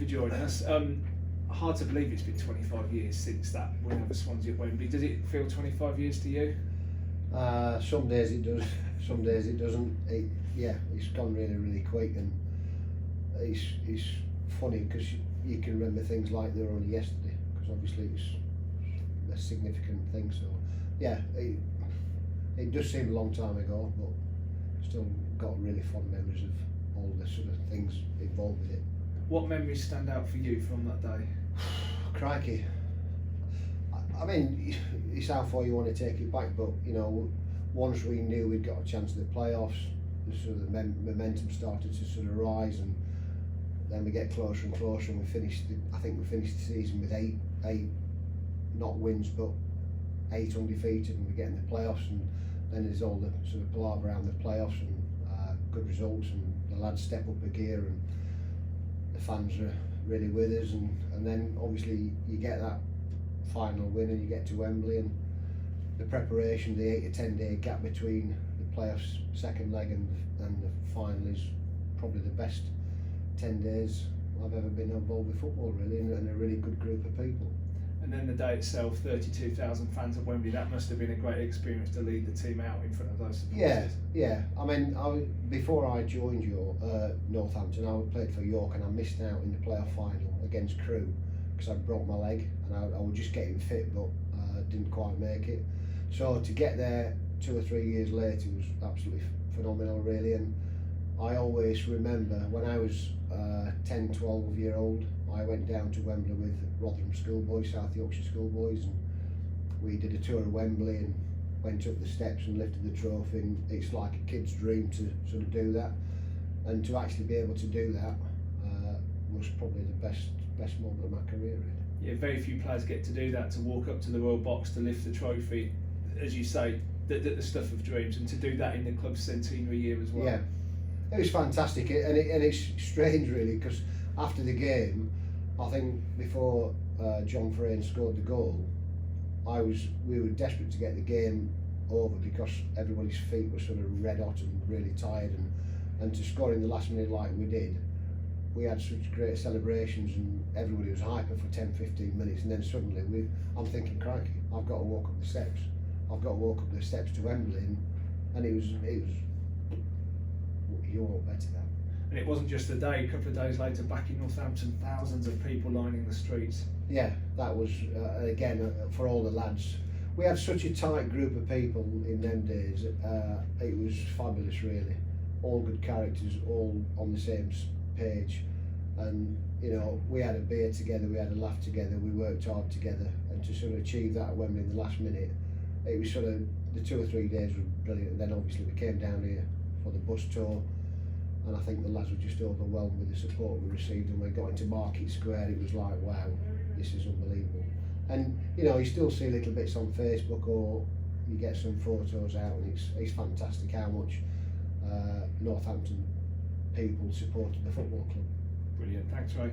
for joining us. Hard to believe it's been 25 years since that win over Swansea at Wembley. Does it feel 25 years to you? Some days it does, some days it doesn't. It's gone really quick, and it's funny because you can remember things like they were only yesterday, because obviously it's a significant thing. So yeah, it does seem a long time ago, but still got really fond memories of all the sort of things involved with it. What memories stand out for you from that day? Crikey. I mean, it's how far you want to take it back, but you know, once we knew we'd got a chance at the playoffs, the sort of momentum started to sort of rise, and then we get closer and closer, and I think we finished the season with eight not wins but 8 undefeated, and we get in the playoffs, and then there's all the sort of palaver around the playoffs, and good results, and the lads step up a gear, and the fans are really with us, and then obviously you get that final win and you get to Wembley, and the preparation, the 8 to 10 day gap between the playoffs second leg and the final is probably the best 10 days I've ever been involved with football, really, and a really good group of people. And then the day itself, 32,000 fans at Wembley, that must have been a great experience to lead the team out in front of those supporters. Yeah. I mean, before I joined Northampton, I played for York, and I missed out in the playoff final against Crewe because I broke my leg, and I was just getting fit, but didn't quite make it. So to get there 2 or 3 years later was absolutely phenomenal, really. And I always remember when I was 10, 12 year old, I went down to Wembley with Rotherham schoolboys, South Yorkshire schoolboys, and we did a tour of Wembley and went up the steps and lifted the trophy, and it's like a kid's dream to sort of do that, and to actually be able to do that was probably the best moment of my career, really. Yeah, very few players get to do that, to walk up to the Royal Box to lift the trophy, as you say, the stuff of dreams, and to do that in the club's centenary year as well. Yeah, it was fantastic, and it's strange, really, because after the game, I think before John Frayne scored the goal, we were desperate to get the game over because everybody's feet were sort of red hot and really tired, and to score in the last minute like we did, we had such great celebrations, and everybody was hyper for 10-15 minutes, and then suddenly I'm thinking, crikey, I've got to walk up the steps. I've got to walk up the steps to Wembley, and it was you won't better that. And it wasn't just a day, a couple of days later back in Northampton, thousands of people lining the streets. Yeah, that was, again, for all the lads. We had such a tight group of people in them days, it was fabulous, really. All good characters, all on the same page. And, you know, we had a beer together, we had a laugh together, we worked hard together, and to sort of achieve that at Wembley in the last minute, it was sort of, the 2 or 3 days were brilliant. And then obviously we came down here for the bus tour, and I think the lads were just overwhelmed with the support we received, and we got into Market Square, it was like, wow, this is unbelievable. And you know, you still see little bits on Facebook, or you get some photos out, and it's fantastic how much Northampton people supported the football club. Brilliant, thanks Ray.